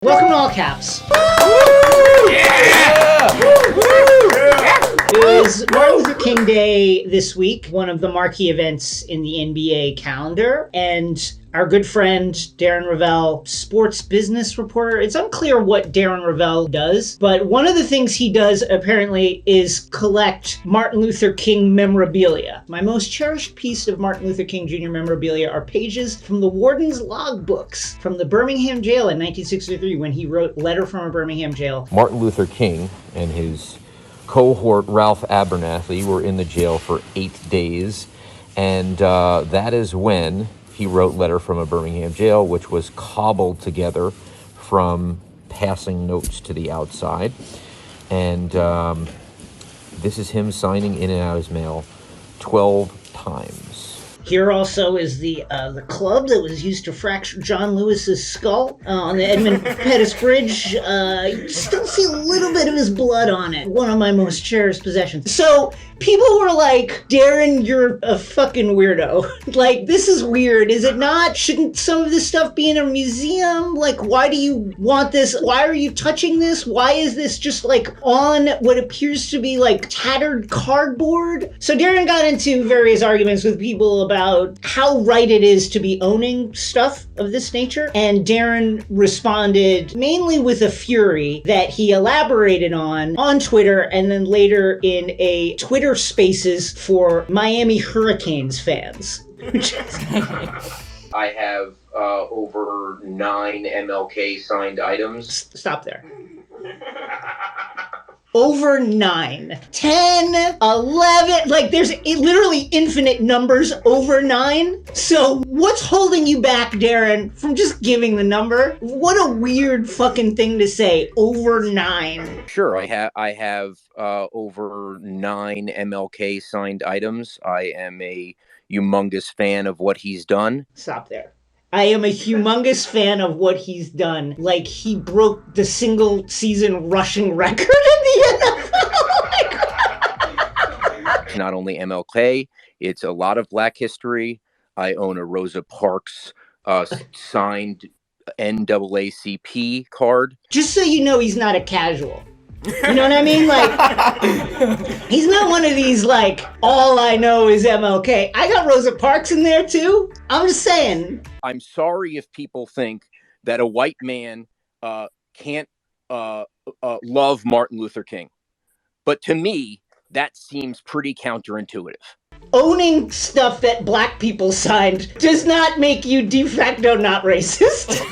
Welcome to All Caps. It was Martin Luther King Day this week, one of the marquee events in the NBA calendar, and our good friend Darren Rovell, sports business reporter. It's unclear what Darren Rovell does, but one of the things he does apparently is collect Martin Luther King memorabilia. My most cherished piece of Martin Luther King Jr. memorabilia are pages from the warden's logbooks from the Birmingham jail in 1963 when he wrote Letter from a Birmingham Jail. Martin Luther King and his cohort Ralph Abernathy were in the jail for 8 days, and that is when he wrote Letter from a Birmingham Jail, which was cobbled together from passing notes to the outside. And this is him signing in and out his mail 12 times. Here also is the club that was used to fracture John Lewis's skull on the Edmund Pettus Bridge. You still see a little bit of his blood on it. One of my most cherished possessions. So people were like, Darren, you're a fucking weirdo. Like, this is weird, is it not? Shouldn't some of this stuff be in a museum? Like, why do you want this? Why are you touching this? Why is this just like on what appears to be like tattered cardboard? So Darren got into various arguments with people about how right it is to be owning stuff of this nature. And Darren responded mainly with a fury that he elaborated on Twitter and then later in a Twitter Spaces for Miami Hurricanes fans. I have over 9 MLK signed items. Stop there. Over 9, 10, 11, like there's literally infinite numbers over 9. So what's holding you back, Darren, from just giving the number? What a weird fucking thing to say, over 9. Sure, I have over 9 MLK signed items. I am a humongous fan of what he's done. Stop there. I am a humongous fan of what he's done. Like, he broke the single season rushing record in the NFL. Not only MLK, it's a lot of Black history. I own a Rosa Parks signed NAACP card. Just so you know, he's not a casual. You know what I mean? Like, he's not one of these, like, all I know is MLK. I got Rosa Parks in there, too. I'm just saying. I'm sorry if people think that a white man can't love Martin Luther King. But to me, that seems pretty counterintuitive. Owning stuff that Black people signed does not make you de facto not racist.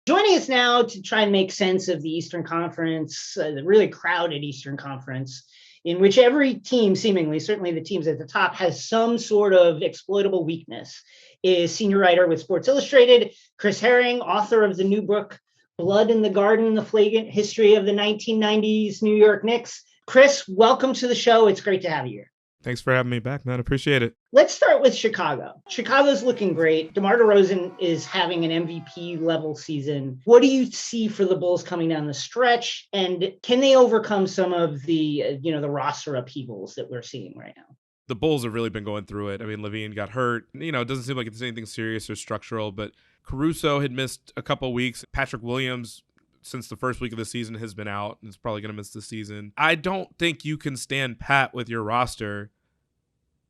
Joining us now to try and make sense of the Eastern Conference, the really crowded Eastern Conference, in which every team, seemingly, certainly the teams at the top, has some sort of exploitable weakness, is senior writer with Sports Illustrated, Chris Herring, author of the new book, Blood in the Garden, The Flagrant History of the 1990s New York Knicks. Chris, welcome to the show. It's great to have you here. Thanks for having me back, man. Appreciate it. Let's start with Chicago. Chicago's looking great. DeMar DeRozan is having an MVP level season. What do you see for the Bulls coming down the stretch? And can they overcome some of the, the roster upheavals that we're seeing right now? The Bulls have really been going through it. I mean, Levine got hurt. It doesn't seem like it's anything serious or structural, but Caruso had missed a couple weeks. Patrick Williams, since the first week of the season, has been out and is probably going to miss the season. I don't think you can stand pat with your roster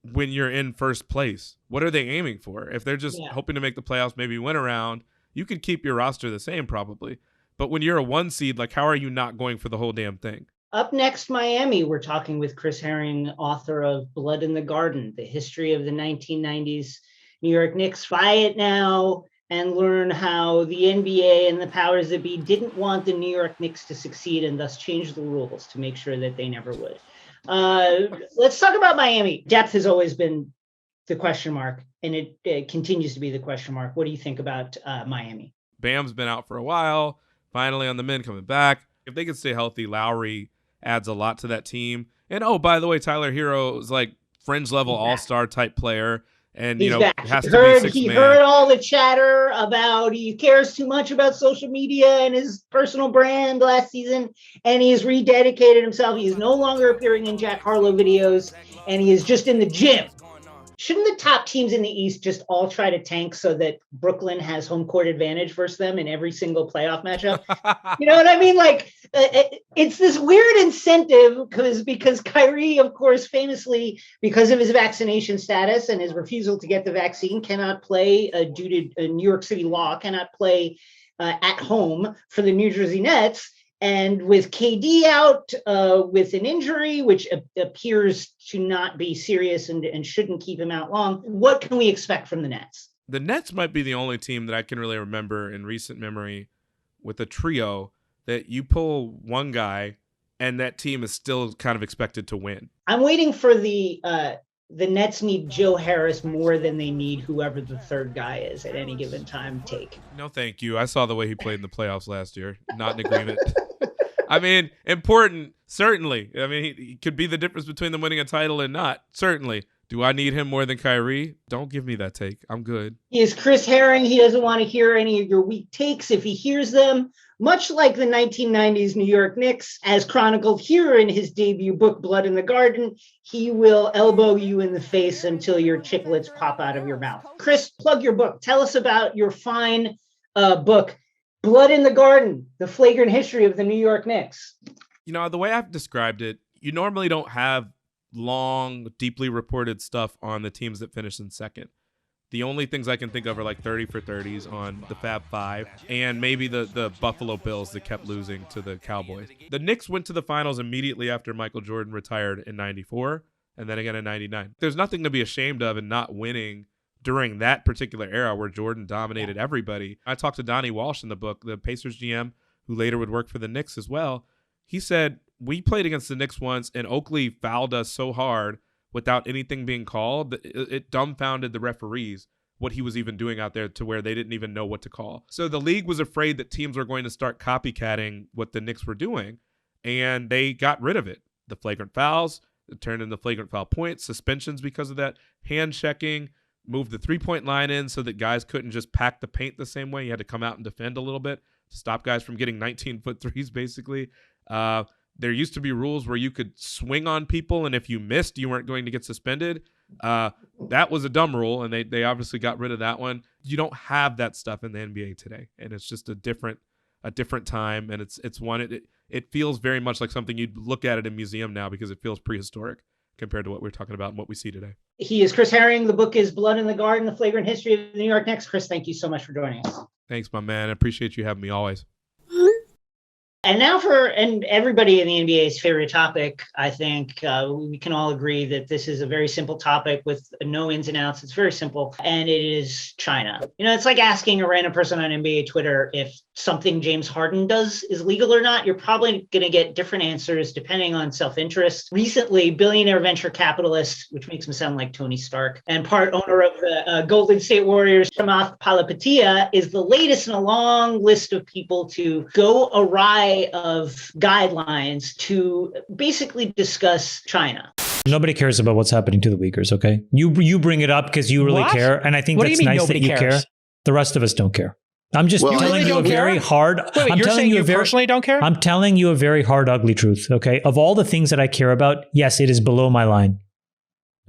when you're in first place. What are they aiming for? If they're just hoping to make the playoffs, maybe win a round, you could keep your roster the same probably. But when you're a 1 seed, like, how are you not going for the whole damn thing? Up next, Miami. We're talking with Chris Herring, author of Blood in the Garden, The History of the 1990s New York Knicks. Buy it now and learn how the NBA and the powers that be didn't want the New York Knicks to succeed and thus changed the rules to make sure that they never would. Let's talk about Miami. Depth has always been the question mark, and it continues to be the question mark. What do you think about Miami? Bam's been out for a while, finally on the mend, coming back. If they can stay healthy, Lowry adds a lot to that team. And, oh, by the way, Tyler Hero is like fringe level all-star type player. And, back. Has to be six-man. He heard all the chatter about he cares too much about social media and his personal brand last season, and he has rededicated himself. He is no longer appearing in Jack Harlow videos, and he is just in the gym. Shouldn't the top teams in the East just all try to tank so that Brooklyn has home court advantage versus them in every single playoff matchup? You know what I mean? Like, it's this weird incentive because Kyrie, of course, famously, because of his vaccination status and his refusal to get the vaccine, cannot play due to New York City law, cannot play at home for the New Jersey Nets. And with KD out with an injury, which appears to not be serious and shouldn't keep him out long, what can we expect from the Nets? The Nets might be the only team that I can really remember in recent memory with a trio that you pull one guy and that team is still kind of expected to win. I'm waiting for the Nets need Joe Harris more than they need whoever the third guy is at any given time. Take. No, thank you. I saw the way he played in the playoffs last year. Not in agreement. I mean, important, certainly. I mean, he could be the difference between them winning a title and not, certainly. Do I need him more than Kyrie? Don't give me that take. I'm good. He is Chris Herring. He doesn't want to hear any of your weak takes if he hears them. Much like the 1990s New York Knicks, as chronicled here in his debut book, Blood in the Garden, he will elbow you in the face until your chiclets pop out of your mouth. Chris, plug your book. Tell us about your fine book, Blood in the Garden, The Flagrant History of the New York Knicks. You know, the way I've described it, you normally don't have long, deeply reported stuff on the teams that finish in second. The only things I can think of are like 30 for 30s on the Fab Five and maybe the Buffalo Bills that kept losing to the Cowboys. The Knicks went to the finals immediately after Michael Jordan retired in 94 and then again in 99. There's nothing to be ashamed of in not winning during that particular era where Jordan dominated everybody. I talked to Donnie Walsh in the book, the Pacers GM, who later would work for the Knicks as well. He said, we played against the Knicks once and Oakley fouled us so hard without anything being called, it dumbfounded the referees what he was even doing out there to where they didn't even know what to call. So the league was afraid that teams were going to start copycatting what the Knicks were doing, and they got rid of it. The flagrant fouls, it turned into flagrant foul points, suspensions because of that, hand checking, moved the three-point line in so that guys couldn't just pack the paint the same way. You had to come out and defend a little bit to stop guys from getting 19-foot threes, basically. There used to be rules where you could swing on people, and if you missed, you weren't going to get suspended. That was a dumb rule, and they obviously got rid of that one. You don't have that stuff in the NBA today, and it's just a different time, and it's one it feels very much like something you'd look at a museum now because it feels prehistoric compared to what we're talking about and what we see today. He is Chris Herring. The book is Blood in the Garden, The Flagrant History of the New York Knicks. Chris, thank you so much for joining us. Thanks, my man. I appreciate you having me always. And now and everybody in the NBA's favorite topic, I think we can all agree that this is a very simple topic with no ins and outs. It's very simple, and it is China. You know, it's like asking a random person on NBA Twitter if something James Harden does is legal or not. You're probably going to get different answers depending on self-interest. Recently, billionaire venture capitalist, which makes him sound like Tony Stark, and part owner of the Golden State Warriors, Chamath Palihapitiya, is the latest in a long list of people to go awry of guidelines to basically discuss China. Nobody cares about what's happening to the Uyghurs, okay? You bring it up because you really care, and I think that's nice that you care. The rest of us don't care. I'm just telling you a very hard... Wait, you're saying you personally don't care? I'm telling you a very hard, ugly truth, okay? Of all the things that I care about, yes, it is below my line.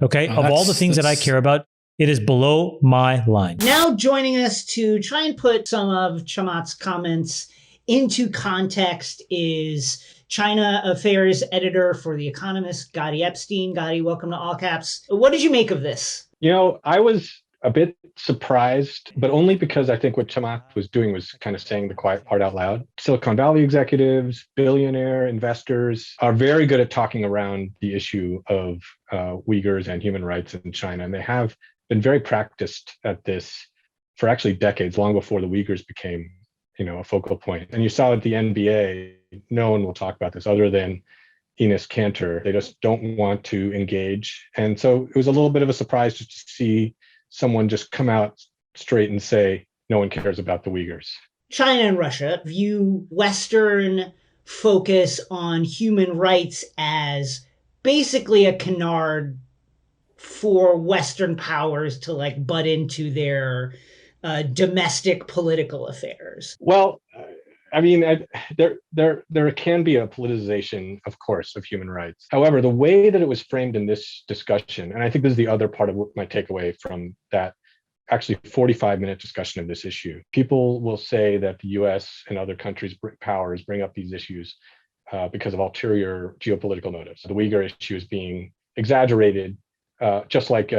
Okay? Of all the things that I care about, it is below my line. Now joining us to try and put some of Chamath's comments into context is China Affairs editor for The Economist, Gady Epstein. Gady, welcome to All Caps. What did you make of this? You know, I was a bit surprised, but only because I think what Chamath was doing was kind of saying the quiet part out loud. Silicon Valley executives, billionaire investors are very good at talking around the issue of Uyghurs and human rights in China. And they have been very practiced at this for actually decades, long before the Uyghurs became a focal point. And you saw at the NBA, no one will talk about this other than Enes Kanter. They just don't want to engage. And so it was a little bit of a surprise just to see someone just come out straight and say, no one cares about the Uyghurs. China and Russia view Western focus on human rights as basically a canard for Western powers to butt into their domestic political affairs. Well, I mean, there can be a politicization, of course, of human rights. However, the way that it was framed in this discussion, and I think this is the other part of my takeaway from that actually 45-minute discussion of this issue. People will say that the US and other countries' powers bring up these issues because of ulterior geopolitical motives. The Uyghur issue is being exaggerated, just like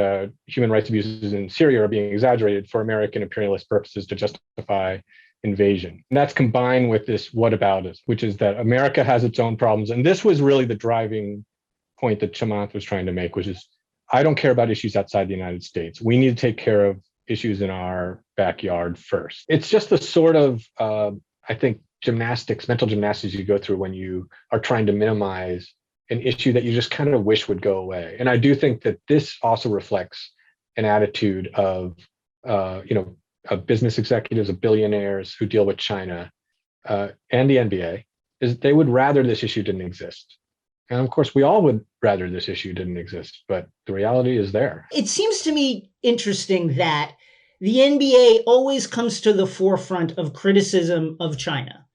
human rights abuses in Syria are being exaggerated for American imperialist purposes to justify invasion. And that's combined with this whataboutism, which is that America has its own problems. And this was really the driving point that Chamath was trying to make, which is, I don't care about issues outside the United States. We need to take care of issues in our backyard first. It's just the sort of, I think, mental gymnastics you go through when you are trying to minimize an issue that you just kind of wish would go away. And I do think that this also reflects an attitude of, of business executives, of billionaires who deal with China and the NBA, is they would rather this issue didn't exist. And of course, we all would rather this issue didn't exist, but the reality is there. It seems to me interesting that the NBA always comes to the forefront of criticism of China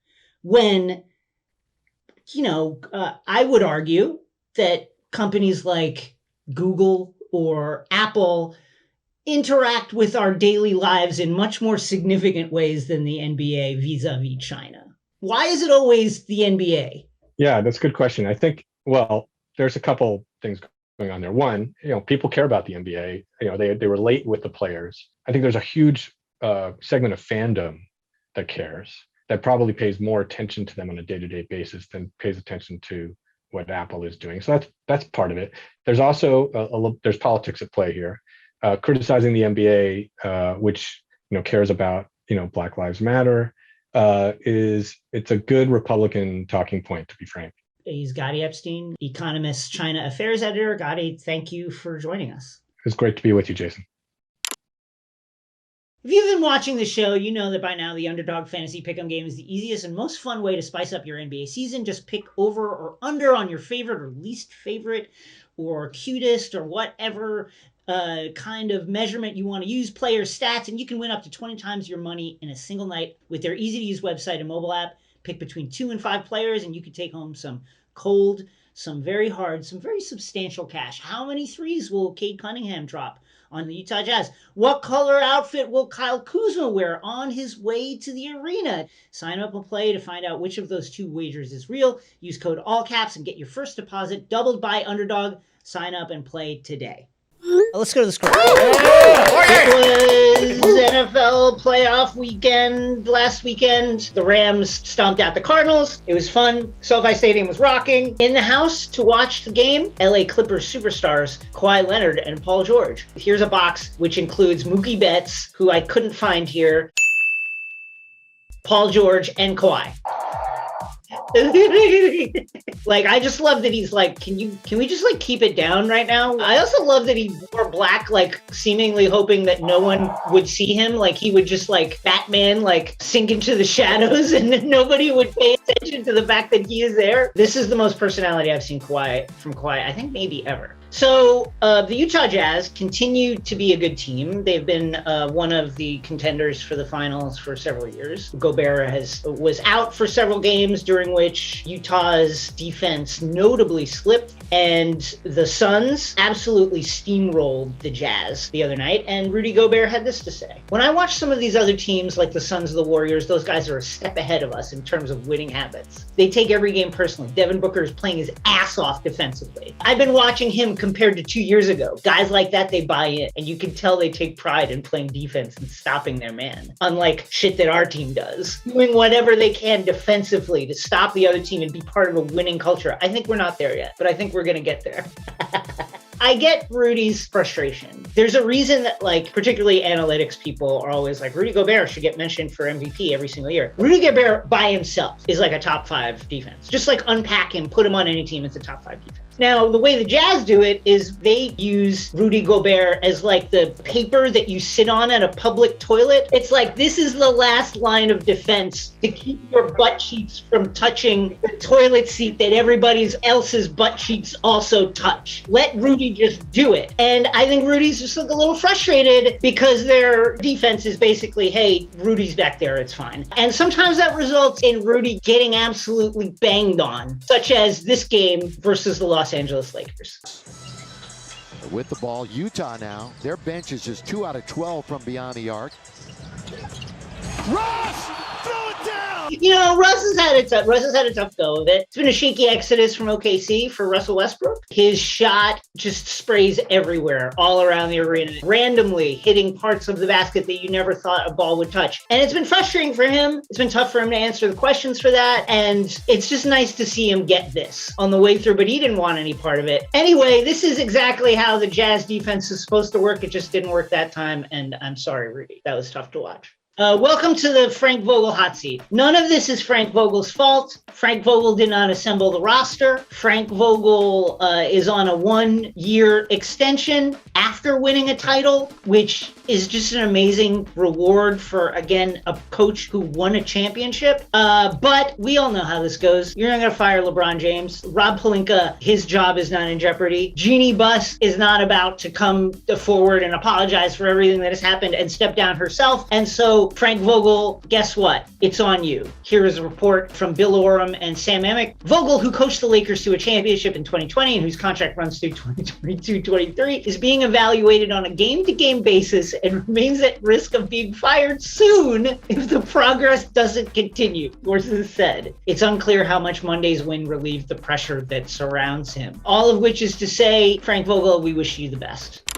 when, I would argue that companies like Google or Apple interact with our daily lives in much more significant ways than the NBA vis-a-vis China. Why is it always the NBA? Yeah, that's a good question. I think, well, there's a couple things going on there. One, people care about the NBA. They relate with the players. I think there's a huge segment of fandom that cares, that probably pays more attention to them on a day-to-day basis than pays attention to what Apple is doing. So that's part of it. There's also there's politics at play here. Criticizing the NBA, which cares about Black Lives Matter, it's a good Republican talking point, to be frank. He's Gady Epstein, Economist China Affairs Editor. Gady, thank you for joining us. It's great to be with you, Jason. If you've been watching the show, you know that by now the Underdog Fantasy Pick'em game is the easiest and most fun way to spice up your NBA season. Just pick over or under on your favorite or least favorite or cutest or whatever kind of measurement you want to use, player stats, and you can win up to 20 times your money in a single night with their easy-to-use website and mobile app. Pick between 2 and 5 players, and you can take home some cold, some very hard, some very substantial cash. How many threes will Cade Cunningham drop on the Utah Jazz? What color outfit will Kyle Kuzma wear on his way to the arena? Sign up and play to find out which of those 2 wagers is real. Use code ALLCAPS and get your first deposit doubled by Underdog. Sign up and play today. Let's go to the score. It was NFL playoff weekend last weekend. The Rams stomped out the Cardinals. It was fun. SoFi Stadium was rocking. In the house to watch the game, LA Clippers superstars Kawhi Leonard and Paul George. Here's a box which includes Mookie Betts, who I couldn't find here, Paul George, and Kawhi. I just love that he's like, can we just keep it down right now? I also love that he wore black, seemingly hoping that no one would see him. He would just Batman, sink into the shadows and nobody would pay attention to the fact that he is there. This is the most personality I've seen from Kawhi, I think maybe ever. So the Utah Jazz continue to be a good team. They've been one of the contenders for the finals for several years. Gobert was out for several games, during which Utah's defense notably slipped, and the Suns absolutely steamrolled the Jazz the other night. And Rudy Gobert had this to say: when I watch some of these other teams like the Suns, the Warriors, those guys are a step ahead of us in terms of winning habits. They take every game personally. Devin Booker is playing his ass off defensively. I've been watching him compared to 2 years ago. Guys like that, they buy in, and you can tell they take pride in playing defense and stopping their man, unlike shit that our team does, doing whatever they can defensively to stop the other team and be part of a winning culture. I think we're not there yet, but I think we're gonna get there. I get Rudy's frustration. There's a reason that, particularly analytics people are always like, Rudy Gobert should get mentioned for MVP every single year. Rudy Gobert by himself is a top 5 defense. Just unpack him, put him on any team, it's a top 5 defense. Now, the way the Jazz do it is they use Rudy Gobert as like the paper that you sit on at a public toilet. It's like, this is the last line of defense to keep your butt cheeks from touching the toilet seat that everybody else's butt cheeks also touch. Let Rudy just do it. And I think Rudy's just like a little frustrated because their defense is basically, hey, Rudy's back there, it's fine. And sometimes that results in Rudy getting absolutely banged on, such as this game versus the Los Angeles Lakers. With the ball, Utah now. Their bench is just 2 out of 12 from beyond the arc. Russ! Throw it down! You know, Russ has had a tough go of it. It's been a shaky exodus from OKC for Russell Westbrook. His shot just sprays everywhere, all around the arena, randomly hitting parts of the basket that you never thought a ball would touch. And it's been frustrating for him. It's been tough for him to answer the questions for that. And it's just nice to see him get this on the way through, but he didn't want any part of it. Anyway, this is exactly how the Jazz defense is supposed to work. It just didn't work that time. And I'm sorry, Rudy. That was tough to watch. Welcome to the Frank Vogel hot seat. None of this is Frank Vogel's fault. Frank Vogel did not assemble the roster. Frank Vogel is on a 1-year extension after winning a title, which is just an amazing reward for, again, a coach who won a championship. But we all know how this goes. You're not going to fire LeBron James. Rob Pelinka, his job is not in jeopardy. Jeannie Buss is not about to come forward and apologize for everything that has happened and step down herself. And so, Frank Vogel, guess what? It's on you. Here is a report from Bill Oram and Sam Amick. Vogel, who coached the Lakers to a championship in 2020 and whose contract runs through 2022-23, is being evaluated on a game-to-game basis and remains at risk of being fired soon if the progress doesn't continue. Sources said. It's unclear how much Monday's win relieved the pressure that surrounds him. All of which is to say, Frank Vogel, we wish you the best.